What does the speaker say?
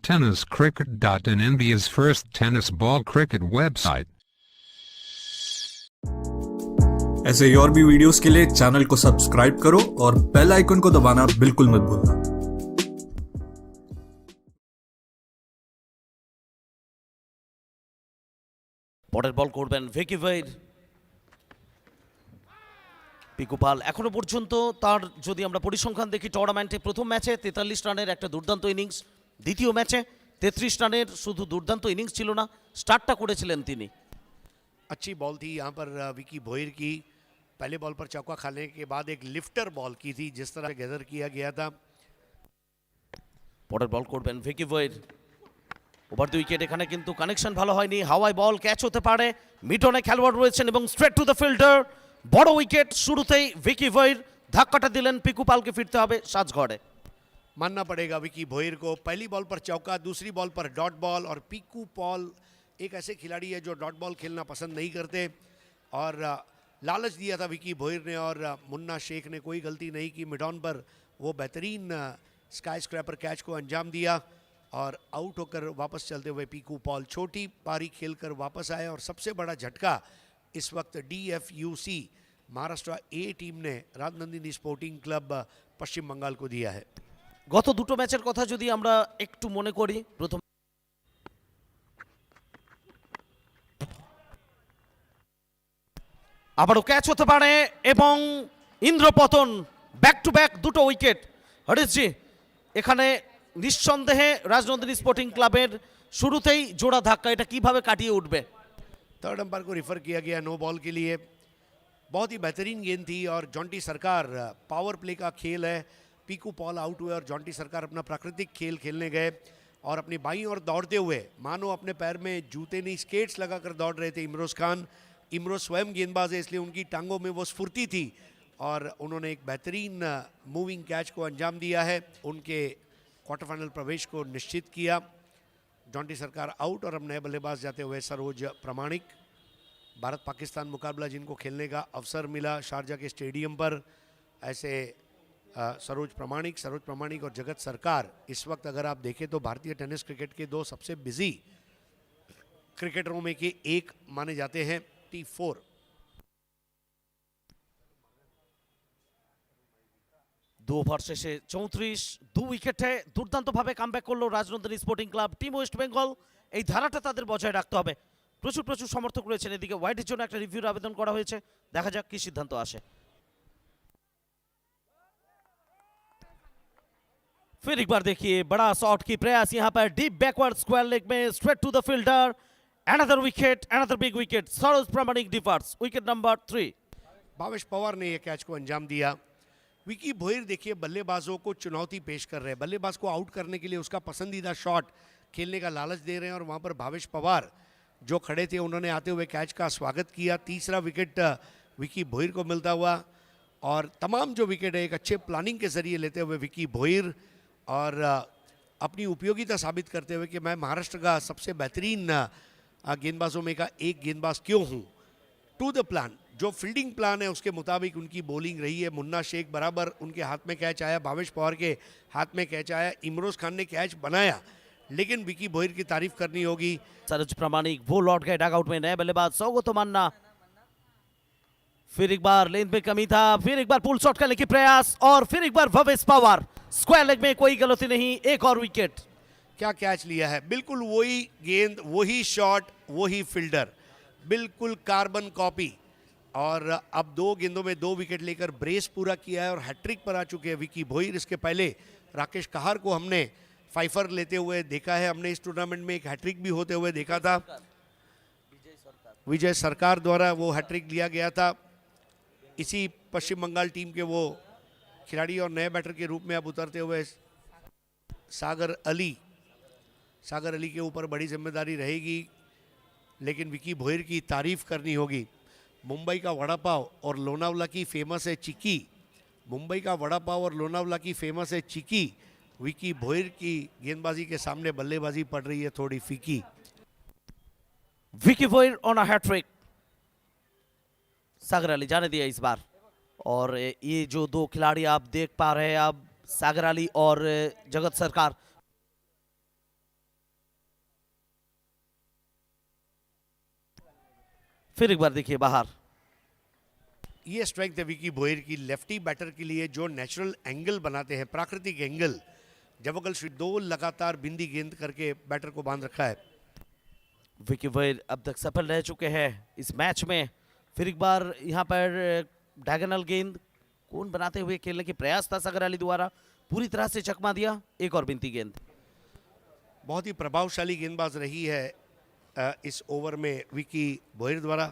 tenniscricket.in, India's first tennis ball cricket website. ऐसे ही और भी वीडियोस के लिए चैनल को सब्सक्राइब करो और बेल आइकन को दबाना बिल्कुल मत भूलना। পরের বল করবেন ভিকি ভাইর। পিকু পাল এখনো পর্যন্ত তার যদি আমরা পরিসংখ্যান দেখি, টুর্নামেন্টে প্রথম ম্যাচে 43 রানের একটা দুর্দান্ত ইনিংস, দ্বিতীয় ম্যাচে 33 রানের শুধু দুর্দান্ত ইনিংস ছিল না, স্টার্টটা করেছিলেন তিনি। अच्छी बॉल थी यहाँ पर विकी भोयर की। पहले बॉल पर चौका खाने के बाद एक लिफ्टर बॉल की थी, जिस तरह गैदर किया गया था। পরের বল করবেন ভিকি ভাইর। ওভার দ্য উইকেট, এখানে কিন্তু কানেকশন ভালো হয়নি, হাওয়ায় বল ক্যাচ হতে পারে, মিডনে খেলোয়াড় রয়েছেন এবং স্ট্রেট টু দ্য ফিল্ডার। বড় উইকেট, শুরুতেই ভিকি ভাইর ধাক্কাটা দিলেন, পিকু পালকে ফিরতে হবে সাজঘরে। मानना पड़ेगा विकी भोयर को, पहली बॉल पर चौका, दूसरी बॉल पर डॉट बॉल। और पिकू पॉल एक ऐसे खिलाड़ी है जो डॉट बॉल खेलना पसंद नहीं करते, और लालच दिया था विकी भोयर ने, और मुन्ना शेख ने कोई गलती नहीं की। मिडॉन पर वो बेहतरीन स्काई स्क्रैपर कैच को अंजाम दिया और आउट होकर वापस चलते हुए पिकू पॉल छोटी पारी खेलकर वापस आए। और सबसे बड़ा झटका इस वक्त DFUC महाराष्ट्र A टीम ने राजनंदिनी स्पोर्टिंग क्लब पश्चिम बंगाल को दिया है। গত দুটো ম্যাচের কথা যদি আমরা একটু মনে করি, প্রথম আবারও ক্যাচ হতে পারে এবং ইন্দ্রপতন, ব্যাক টু ব্যাক দুটো উইকেট। হরিশজি, এখানে নিঃসন্দেহে রাজনন্দিনী স্পোর্টিং ক্লাবের শুরুতেই জোড়া ধাক্কা, এটা কিভাবে কাটিয়ে উঠবে? थर्ड अंपायर को रिफर किया गया नो बॉल के लिए। बहुत ही बेहतरीन गेंद थी और जॉन्टी सरकार, पावर प्ले का खेल है। पीकू पॉल आउट हुए और जॉन्टी सरकार अपना प्राकृतिक खेल खेलने गए और अपनी बाईं ओर दौड़ते हुए मानो अपने पैर में जूते नहीं स्केट्स लगाकर दौड़ रहे थे इमरोज खान। इमरोज स्वयं गेंदबाज है, इसलिए उनकी टांगों में वो स्फूर्ति थी और उन्होंने एक बेहतरीन मूविंग कैच को अंजाम दिया है, उनके क्वार्टर फाइनल प्रवेश को निश्चित किया। जॉन्टी सरकार आउट और अब नए बल्लेबाज जाते हुए सरोज प्रमाणिक। भारत पाकिस्तान मुकाबला जिनको खेलने का अवसर मिला शारजा के स्टेडियम पर, ऐसे सरोज प्रमाणिक और जगत सरकार इस वक्त अगर आप देखें तो भारतीय टेनिस क्रिकेट के दो सबसे बिजी क्रिकेटरों में के एक माने जाते हैं। T4 দু ওভার শেষে 34, 2 উইকেটে দুর্দান্তভাবে কামব্যাক করলো Rajnandini sporting club team West Bengal. এই ধারাটা তাদের বজায় রাখতে হবে। প্রচুর সমর্থক রয়েছেন এদিকে। হোয়াইটের জন্য একটা রিভিউর আবেদন করা হয়েছে, দেখা যাক কি সিদ্ধান্ত আসে। फिर एक बार देखिए, बड़ा शॉट की प्रयास यहाँ पर डीप बैकवर्ड स्क्वायर लेग में, straight to the fielder. Another wicket, another big wicket. Saroj Pramanik departs, wicket number 3। Bhavesh Pawar ने यह कैच को अंजाम दिया। विकी भोयर देखिए बल्लेबाजों को चुनौती पेश कर रहे हैं, बल्लेबाज को आउट करने के लिए उसका पसंदीदा शॉट खेलने का लालच दे रहे हैं, और वहाँ पर भावेश पवार जो खड़े थे उन्होंने आते हुए कैच का स्वागत किया। तीसरा विकेट विकी भोयर को मिलता हुआ, और तमाम जो विकेट है एक अच्छे प्लानिंग के जरिए लेते हुए विकी भोयर, और अपनी उपयोगिता साबित करते हुए कि मैं महाराष्ट्र का सबसे बेहतरीन गेंदबाजों में का एक गेंदबाज क्यों हूँ। टू द प्लान, जो फील्डिंग प्लान है उसके मुताबिक उनकी बॉलिंग रही है। मुन्ना शेख बराबर उनके हाथ में कैच आया, भावेश पवार के हाथ में कैच आया, इमरोज खान ने कैच बनाया, लेकिन विकी भोयर की तारीफ करनी होगी। सरोज प्रामाणिक वो लौट गए डगआउट में, नए बल्लेबाज सौगत मन्ना। फिर एक बार लेंथ में कमी था, फिर एक बार पुल शॉट करने की प्रयास, और फिर एक बार भावेश पवार स्क्वायर लेग में, कोई गलती नहीं, एक और विकेट। क्या कैच लिया है, बिल्कुल वही गेंद, वही शॉट, वही फील्डर, बिल्कुल कार्बन कॉपी। और अब 2 गेंदों में 2 विकेट लेकर ब्रेस पूरा किया है और हैट्रिक पर आ चुके हैं विकी भोयर। इसके पहले राकेश कहार को हमने फाइफर लेते हुए देखा है, हमने इस टूर्नामेंट में एक हैट्रिक भी होते हुए देखा था, विजय सरकार द्वारा वो हैट्रिक लिया गया था। इसी पश्चिम बंगाल टीम के वो खिलाड़ी और नए बैटर के रूप में अब उतरते हुए सागर अली के ऊपर बड़ी जिम्मेदारी रहेगी, लेकिन विकी भोयर की तारीफ करनी होगी। मुंबई का वड़ा पाव और लोनावला की फेमस है चिक्की, मुंबई का वड़ा पाव और लोनावला की फेमस है चिक्की। विकी भोयर की गेंदबाजी के सामने बल्लेबाजी पड़ रही है थोड़ी फीकी। Vicky Bhoyar on a hattrick, Sagar Ali जाने दिया इस बार। और ये जो 2 खिलाड़ी आप देख पा रहे हैं, अब सागर अली और जगत सरकार, फिर एक बार देखिए बाहर। ये स्ट्राइक है विकी भोयर की लेफ्टी बैटर के लिए, जो नेचुरल एंगल बनाते हैं, प्राकृतिक एंगल। जवगल श्री 2 लगातार बिंदी गेंद करके बैटर को बांध रखा है। विकी भोयर अब तक सफल रह चुके हैं इस मैच में। फिर एक बार यहाँ पर डायगोनल गेंद कौन बनाते हुए खेलने की प्रयास था सागर अली द्वारा, पूरी तरह से चकमा दिया। एक और बिनती गेंद। बहुत ही प्रभावशाली गेंदबाज रही है इस ओवर में विकी भोयर द्वारा।